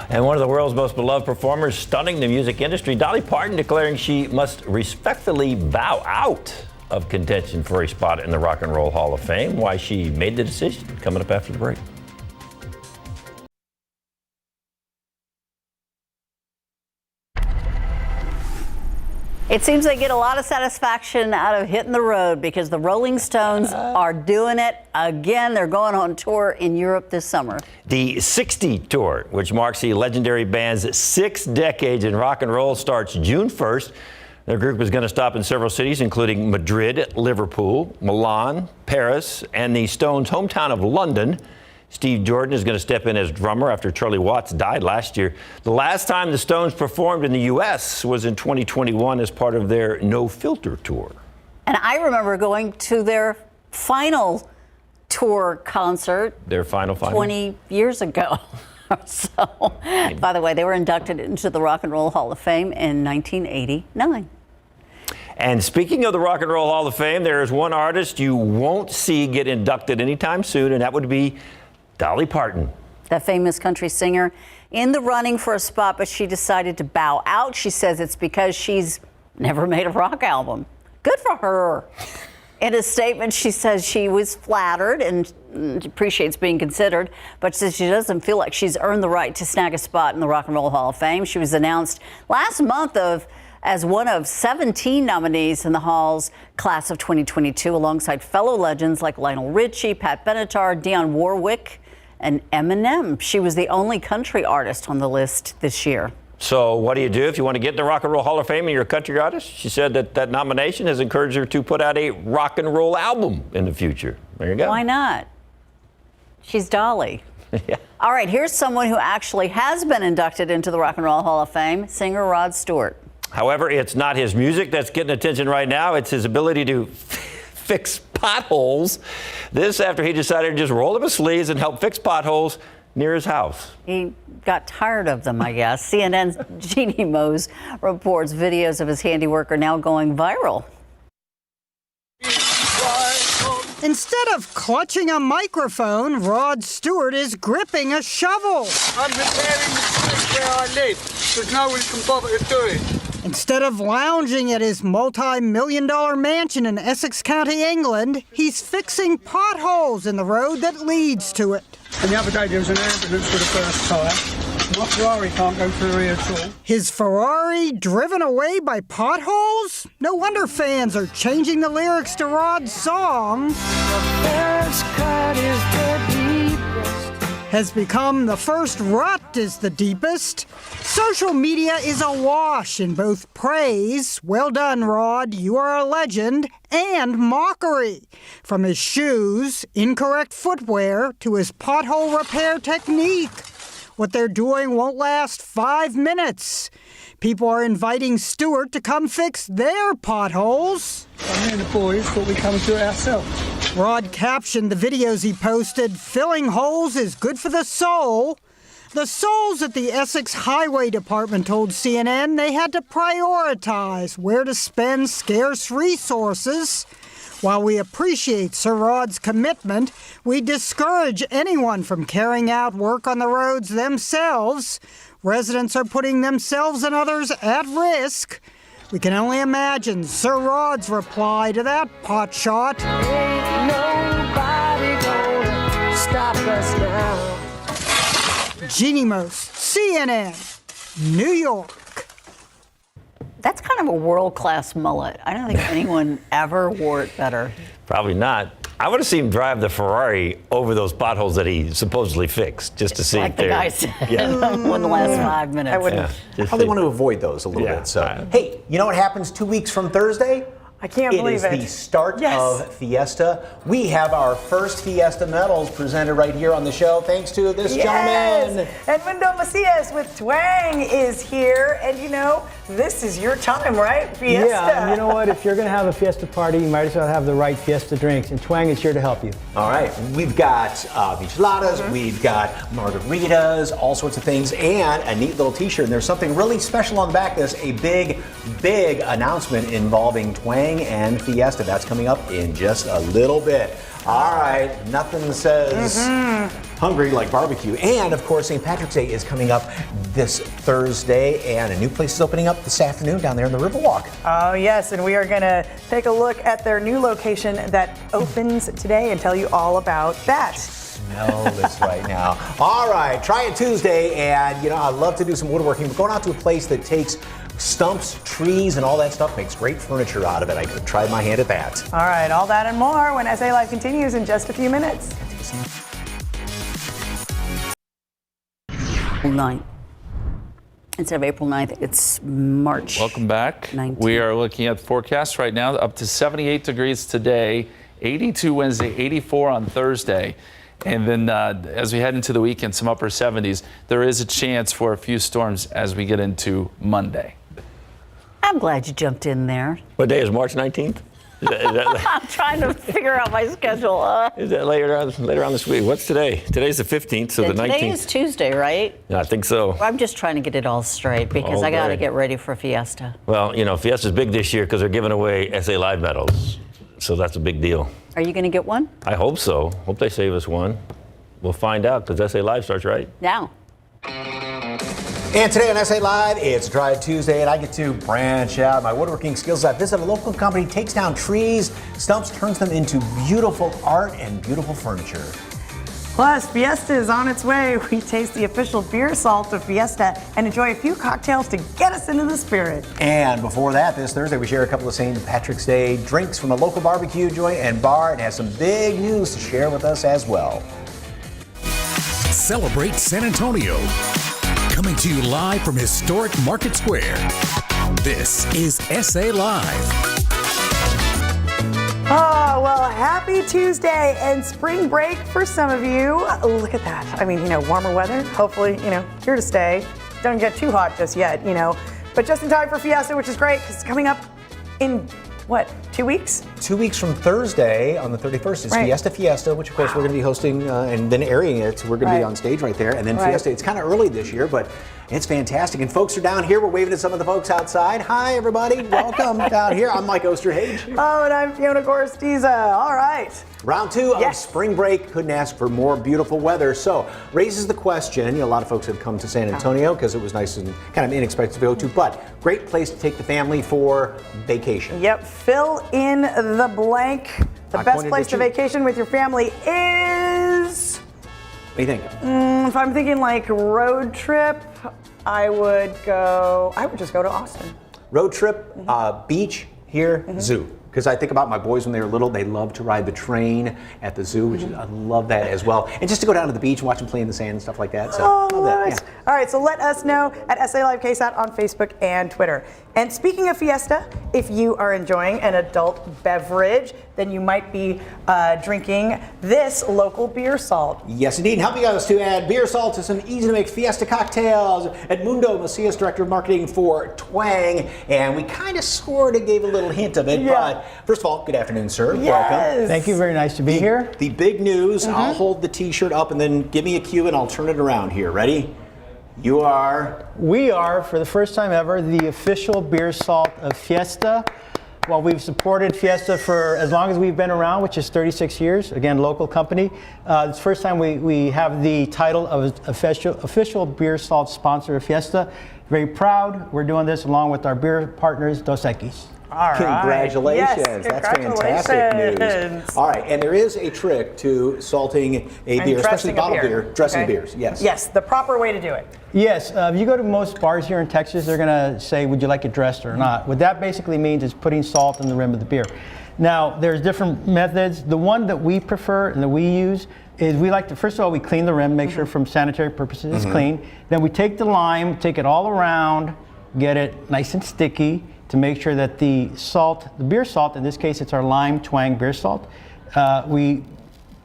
And one of the world's most beloved performers stunning the music industry, Dolly Parton declaring she must respectfully bow out of contention for a spot in the Rock and Roll Hall of Fame. Why she made the decision, coming up after the break. It seems they get a lot of satisfaction out of hitting the road because the Rolling Stones are doing it again. They're going on tour in Europe this summer. The 60 Tour, which marks the legendary band's 6 decades in rock and roll, starts June 1st. Their group is going to stop in several cities, including Madrid, Liverpool, Milan, Paris, and the Stones' hometown of London. Steve Jordan is going to step in as drummer after Charlie Watts died last year. The last time the Stones performed in the U.S. was in 2021 as part of their No Filter tour. And I remember going to their final tour concert. Their final? 20 years ago. So, by the way, they were inducted into the Rock and Roll Hall of Fame in 1989. And speaking of the Rock and Roll Hall of Fame, there is one artist you won't see get inducted anytime soon, and that would be Dolly Parton. The famous country singer in the running for a spot, but she decided to bow out. She says it's because she's never made a rock album. Good for her. In a statement, she says she was flattered and appreciates being considered, but says she doesn't feel like she's earned the right to snag a spot in the Rock and Roll Hall of Fame. She was announced last month as one of 17 nominees in the Hall's class of 2022, alongside fellow legends like Lionel Richie, Pat Benatar, Dionne Warwick, and Eminem. She was the only country artist on the list this year. So what do you do if you want to get in the Rock and Roll Hall of Fame and you're a country artist? She said that nomination has encouraged her to put out a rock and roll album in the future. There you go. Why not? She's Dolly. Yeah. All right, here's someone who actually has been inducted into the Rock and Roll Hall of Fame, singer Rod Stewart. However, it's not his music that's getting attention right now. It's his ability to fix potholes. This after he decided to just roll up his sleeves and help fix potholes near his house. He got tired of them, I guess. CNN's Jeannie Mose reports videos of his handiwork are now going viral. Instead of clutching a microphone, Rod Stewart is gripping a shovel. I'm repairing the street where I live, because no one can bother to do it. Instead of lounging at his multi-million-dollar mansion in Essex County, England, he's fixing potholes in the road that leads to it. And the other day there was an ambulance for the first tyre. My Ferrari can't go through here at all. His Ferrari driven away by potholes? No wonder fans are changing the lyrics to Rod's song. has become the first rut is the deepest. Social media is awash in both praise, well done, Rod, you are a legend, and mockery. From his shoes, incorrect footwear, to his pothole repair technique. What they're doing won't last 5 minutes. People are inviting Stewart to come fix their potholes. Me and the boys thought we'd come and do it ourselves. Rod captioned the videos he posted, "Filling holes is good for the soul." The souls at the Essex Highway Department told CNN they had to prioritize where to spend scarce resources. While we appreciate Sir Rod's commitment, we discourage anyone from carrying out work on the roads themselves. Residents are putting themselves and others at risk. We can only imagine Sir Rod's reply to that potshot. Ain't nobody gonna stop us now. Jeannie Most, CNN, New York. That's kind of a world-class mullet. I don't think anyone ever wore it better. Probably not. I would have seen him drive the Ferrari over those potholes that he supposedly fixed, just to see Like if the they're... guy said, in the last 5 minutes. I would probably want to avoid those a little bit. So, hey, you know what happens 2 weeks from Thursday? I can't believe it. It is the start of Fiesta. We have our first Fiesta Medals presented right here on the show, thanks to this gentleman. Edmundo Macias with Twang is here, and you know, this is your time, right? Fiesta. Yeah, and you know what? If you're going to have a Fiesta party, you might as well have the right Fiesta drinks, and Twang is here to help you. All right, we've got micheladas, we've got margaritas, all sorts of things, and a neat little t-shirt. And there's something really special on the back of this, a big, big announcement involving Twang and Fiesta. That's coming up in just a little bit. All right, nothing says hungry like barbecue. And of course, St. Patrick's Day is coming up this Thursday, and a new place is opening up this afternoon down there in the Riverwalk. Oh yes, and we are going to take a look at their new location that opens today and tell you all about that. Smell this right now. All right, try it Tuesday, and you know, I love to do some woodworking. We're going out to a place that takes stumps, trees, and all that stuff, makes great furniture out of it. I could try my hand at that. All right, all that and more when SA Live continues in just a few minutes. 9th. Instead of April 9th, it's March. Welcome back. 19th. We are looking at the forecast right now, up to 78 degrees today, 82 Wednesday, 84 on Thursday. And then as we head into the weekend, some upper 70s. There is a chance for a few storms as we get into Monday. I'm glad you jumped in there. What day is March 19th? I'm trying to figure out my schedule. Is that later on this week? What's today? Today's the 15th, so the 19th. Today is Tuesday, right? Yeah, I think so. I'm just trying to get it all straight because I got to get ready for Fiesta. Well, you know, Fiesta's big this year because they're giving away SA Live medals. So that's a big deal. Are you going to get one? I hope so. Hope they save us one. We'll find out because SA Live starts right now. And today on SA Live, it's Drive Tuesday, and I get to branch out my woodworking skills. I visit a local company, takes down trees, stumps, turns them into beautiful art and beautiful furniture. Plus, Fiesta is on its way. We taste the official beer salt of Fiesta and enjoy a few cocktails to get us into the spirit. And before that, this Thursday, we share a couple of St. Patrick's Day drinks from a local barbecue joint and bar, and has some big news to share with us as well. Celebrate San Antonio. Coming to you live from historic Market Square. This is SA Live. Oh, well, happy Tuesday and spring break for some of you. Look at that. I mean, you know, warmer weather, hopefully, you know, here to stay. Don't get too hot just yet, you know, but just in time for Fiesta, which is great because it's coming up in, what, 2 weeks? 2 weeks from Thursday on the 31st is Fiesta, which of course we're going to be hosting and then airing it. So we're going to be on stage right there. And then Fiesta, it's kind of early this year, but it's fantastic. And folks are down here. We're waving at some of the folks outside. Hi, everybody. Welcome down here. I'm Mike Osterhage. Oh, and I'm Fiona Gorstiza. All right. Round two of spring break. Couldn't ask for more beautiful weather. So raises the question, you know, a lot of folks have come to San Antonio because it was nice and kind of inexpensive to go to, but great place to take the family for vacation. Yep, fill in the blank. The best place to vacation with your family is... What do you think? If I'm thinking like road trip, I would just go to Austin. Road trip, beach, here, zoo. because I think about my boys when they were little. They loved to ride the train at the zoo, which I love that as well. And just to go down to the beach and watch them play in the sand and stuff like that. So, Oh, love that. love it. Yeah. All right, so let us know at SA Live KSAT on Facebook and Twitter. And speaking of Fiesta, if you are enjoying an adult beverage, then you might be drinking this local beer salt. Yes, indeed. Helping us to add beer salt to some easy-to-make Fiesta cocktails, Edmundo Macias, Director of Marketing for Twang. And we kind of sort of gave a little hint of it. But first of all, good afternoon, sir. Welcome. Thank you. Very nice to be here. The big news, I'll hold the T-shirt up and then give me a cue and I'll turn it around here. Ready? You are? We are, for the first time ever, the official beer salt of Fiesta. Well, we've supported Fiesta for as long as we've been around, which is 36 years. Again, local company. It's the first time we have the title of official beer salt sponsor of Fiesta. Very proud. We're doing this along with our beer partners, Dos Equis. All right. Congratulations. Yes, That's fantastic news. All right, and there is a trick to salting a beer, especially bottled beer, dressing beers. Yes. Yes, the proper way to do it. Yes, if you go to most bars here in Texas, they're going to say, would you like it dressed or not? What that basically means is putting salt in the rim of the beer. Now, there's different methods. The one that we prefer and that we use is we like to, first of all, we clean the rim, make sure from sanitary purposes it's clean. Then we take the lime, take it all around, get it nice and sticky to make sure that the salt, the beer salt, in this case it's our lime twang beer salt, we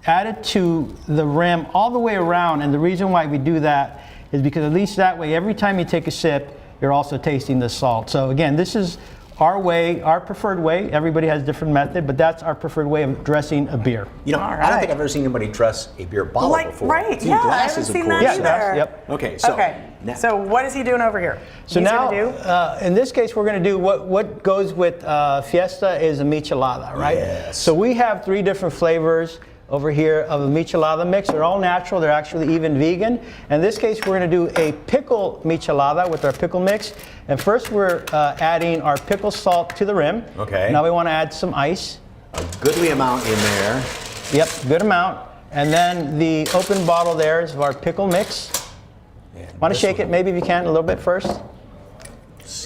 add it to the rim all the way around. And the reason why we do that is because at least that way, every time you take a sip, you're also tasting the salt. So again, this is our way, our preferred way. Everybody has a different method, but that's our preferred way of dressing a beer. You know, I don't think I've ever seen anybody dress a beer bottle before. Right, It's yeah, glasses, I haven't seen of that course. either. Yep. Okay, so. Now. So what is he doing over here? So He's now, gonna do? In this case, we're going to do what goes with Fiesta is a michelada, right? Yes. So we have 3 different flavors over here of a michelada mix. They're all natural. They're actually even vegan. In this case, we're going to do a pickle michelada with our pickle mix. And first, we're adding our pickle salt to the rim. Okay. Now we want to add some ice. A goodly amount in there. Yep, good amount. And then the open bottle there is our pickle mix. Want to shake it maybe if you can a little bit first?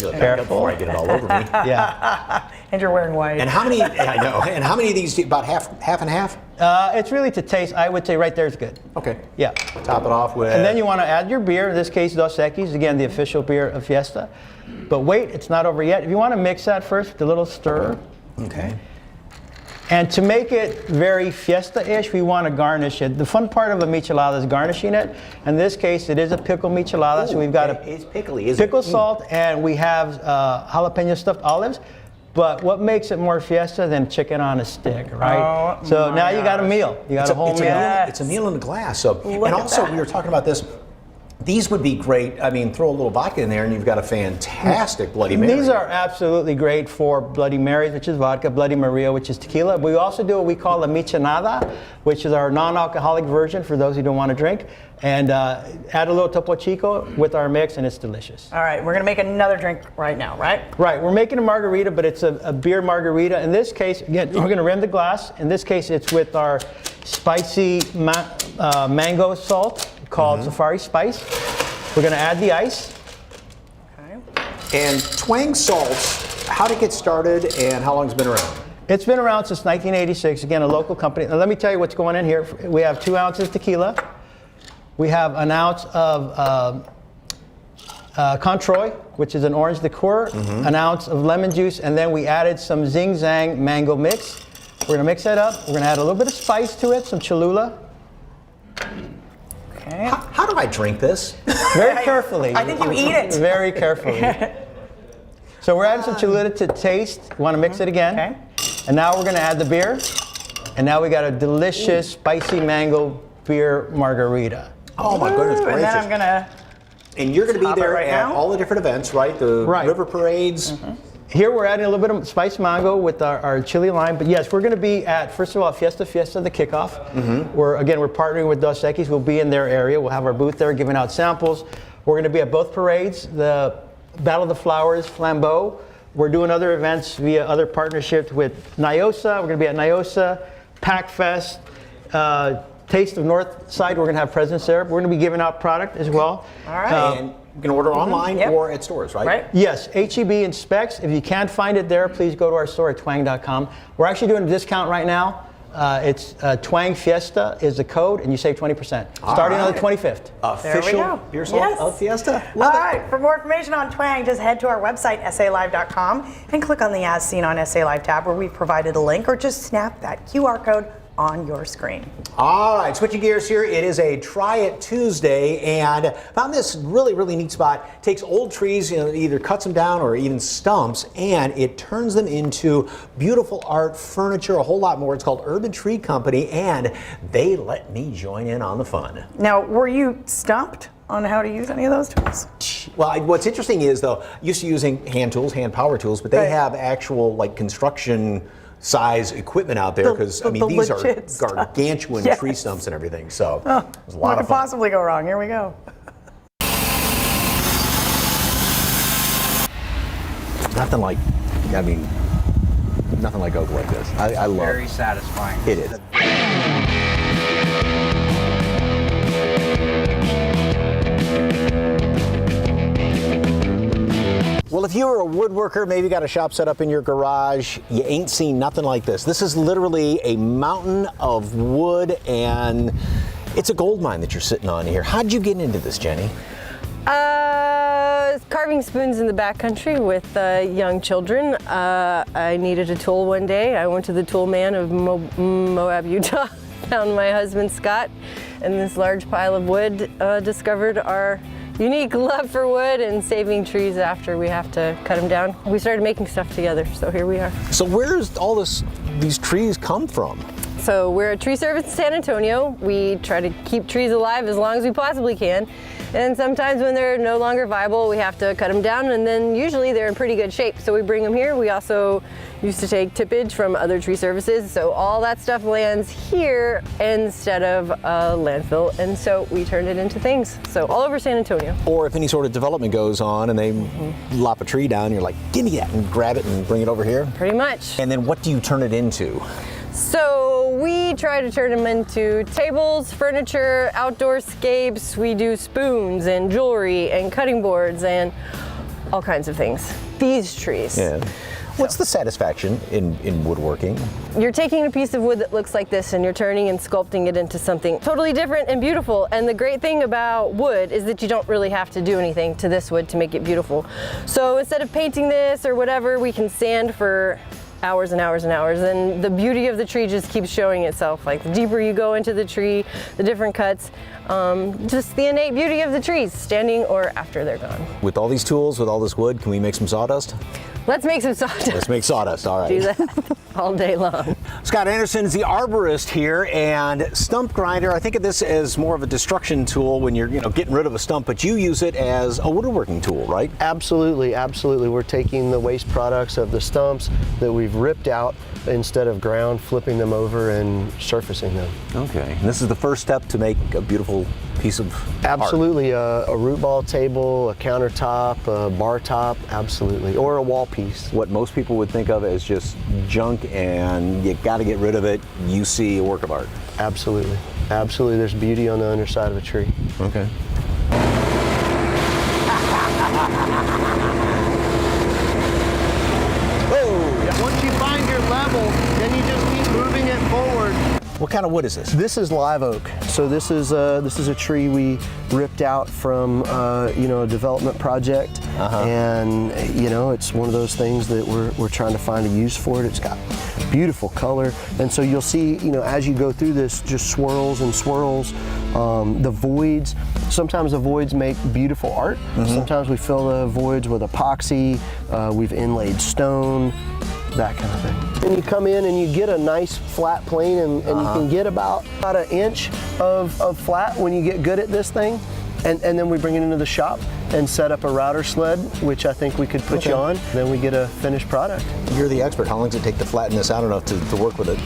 Careful before I get it all over me. Yeah. And you're wearing white. And how many? I know. And how many of these? About half and half. It's really to taste. I would say right there is good. Okay. Yeah. Top it off with. And then you want to add your beer. In this case, Dos Equis, again the official beer of Fiesta. But wait, it's not over yet. If you want to mix that first with a little stir. Okay. And to make it very Fiesta-ish, we want to garnish it. The fun part of a michelada is garnishing it. In this case, it is a pickle michelada, so we've got it's pickly, isn't pickle it? salt, and we have jalapeno stuffed olives. But what makes it more Fiesta than chicken on a stick, right? Oh, so my now you got a gosh. meal. You got a whole meal. It's a meal in a glass. So, Look and at also that. we were talking about this. These would be great. I mean, throw a little vodka in there, and you've got a fantastic Bloody Mary. These are absolutely great for Bloody Marys, which is vodka, Bloody Maria, which is tequila. We also do what we call a michelada, which is our non-alcoholic version for those who don't want to drink. And add a little Topo Chico with our mix, and it's delicious. All right, we're going to make another drink right now, right? Right, we're making a margarita, but it's a beer margarita. In this case, again, we're going to rim the glass. In this case, it's with our spicy mango salt called Safari Spice. We're going to add the ice. Okay. And Twang salts, how did it get started and how long has it been around? It's been around since 1986. Again, a local company. Now, let me tell you what's going in here. We have 2 ounces tequila. We have an ounce of Controy, which is an orange liqueur, an ounce of lemon juice, and then we added some Zing Zang mango mix. We're going to mix that up. We're going to add a little bit of spice to it, some Cholula. Okay. How do I drink this? Very carefully. I think you eat it. Very carefully. So we're adding some Cholula to taste. We want to mix it again. Okay. And now we're going to add the beer. And now we got a delicious spicy mango beer margarita. Oh my goodness And gracious. then I'm going to... And you're going to be Top it there right at now? all the different events, right? The river parades. Here we're adding a little bit of spiced mango with our chili lime. But yes, we're going to be at, first of all, Fiesta, the kickoff. We're partnering with Dos Equis. We'll be in their area. We'll have our booth there giving out samples. We're going to be at both parades, the Battle of the Flowers, Flambeau. We're doing other events via other partnerships with NIOSA. We're going to be at NIOSA, Pack Fest, Taste of North Side, we're going to have presence there. We're going to be giving out product as well. All right. And you can order online or at stores, right? Yes, HEB and Specs. If you can't find it there, please go to our store at twang.com. We're actually doing a discount right now. It's Twang Fiesta is the code, and you save 20%. Starting on the 25th. Official beer salt of Fiesta. All right. For more information on Twang, just head to our website, SALive.com, and click on the As Seen on SA Live tab where we've provided a link, or just snap that QR code on your screen. All right, switching gears here. It is a Try It Tuesday, and found this really neat spot. Takes old trees, either cuts them down or even stumps, and it turns them into beautiful art, furniture, a whole lot more. It's called Urban Tree Company, and they let me join in on the fun. Now, were you stumped on how to use any of those tools? Well, what's interesting is, though, used to using hand tools, hand power tools, but they have actual construction size equipment out there, because these are gargantuan tree stumps and everything. So it was a lot of fun. What could possibly go wrong? Here we go. Nothing like oak like this. I love it. Very satisfying. It is. Well, if you were a woodworker, maybe got a shop set up in your garage, you ain't seen nothing like this. This is literally a mountain of wood, and it's a gold mine that you're sitting on here. How'd you get into this, Jenny? Carving spoons in the backcountry with young children. I needed a tool one day. I went to the tool man of Moab, Utah, found my husband Scott, and this large pile of wood, discovered our unique love for wood and saving trees after we have to cut them down. We started making stuff together, so here we are. So where's all these trees come from? So we're a tree service in San Antonio. We try to keep trees alive as long as we possibly can. And sometimes when they're no longer viable, we have to cut them down, and then usually they're in pretty good shape. So we bring them here. We also used to take tippage from other tree services. So all that stuff lands here instead of a landfill. And so we turned it into things. So all over San Antonio. Or if any sort of development goes on and they lop a tree down, you're like, give me that, and grab it and bring it over here? Pretty much. And then what do you turn it into? So we try to turn them into tables, furniture, outdoor scapes. We do spoons and jewelry and cutting boards and all kinds of things. These trees. Yeah. What's the satisfaction in woodworking? You're taking a piece of wood that looks like this and you're turning and sculpting it into something totally different and beautiful. And the great thing about wood is that you don't really have to do anything to this wood to make it beautiful. So instead of painting this or whatever, we can sand for hours and hours and hours, and the beauty of the tree just keeps showing itself. Like the deeper you go into the tree, the different cuts, just the innate beauty of the trees, standing or after they're gone. With all these tools, with all this wood, can we make some sawdust? Let's make some sawdust. Let's make sawdust, all right. Do that all day long. Scott Anderson is the arborist here, and stump grinder, I think of this as more of a destruction tool when you're getting rid of a stump, but you use it as a woodworking tool, right? Absolutely, absolutely. We're taking the waste products of the stumps that we've ripped out instead of ground, flipping them over and surfacing them. Okay, and this is the first step to make a beautiful piece of absolutely art. A root ball table, a countertop, a bar top, absolutely, or a wall piece. What most people would think of as just junk and you got to get rid of it, you see a work of art. Absolutely, absolutely. There's beauty on the underside of a tree. Okay. Once you find your level, then you just keep moving it forward. What kind of wood is this? This is live oak. So this is a tree we ripped out from a development project, and it's one of those things that we're trying to find a use for it. It's got beautiful color, and so you'll see as you go through this, just swirls and swirls. The voids. Sometimes the voids make beautiful art. Sometimes we fill the voids with epoxy. We've inlaid stone. That kind of thing. And you come in and you get a nice flat plane, and you can get about an inch of flat when you get good at this thing. And then we bring it into the shop and set up a router sled, which I think we could put you on. Then we get a finished product. You're the expert. How long does it take to flatten this out enough to work with it?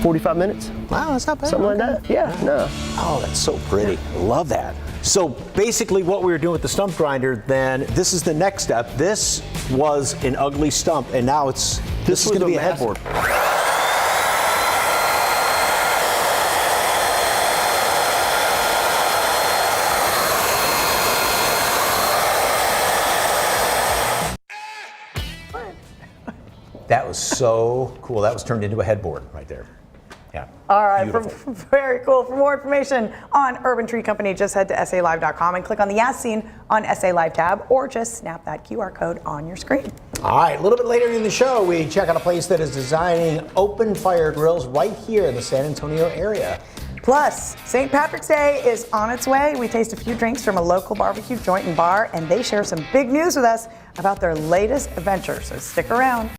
45 minutes. Wow, that's not bad. Something like that. Yeah, no. Oh, that's so pretty. I love that. So basically what we were doing with the stump grinder, then this is the next step. This was an ugly stump, and now this is going to be a headboard. was so cool. That was turned into a headboard right there. Yeah. All right, very cool. For more information on Urban Tree Company, just head to SALive.com and click on the As Seen on SA Live tab, or just snap that QR code on your screen. All right, a little bit later in the show, we check out a place that is designing open fire grills right here in the San Antonio area. Plus, St. Patrick's Day is on its way. We taste a few drinks from a local barbecue joint and bar, and they share some big news with us about their latest adventure. So stick around.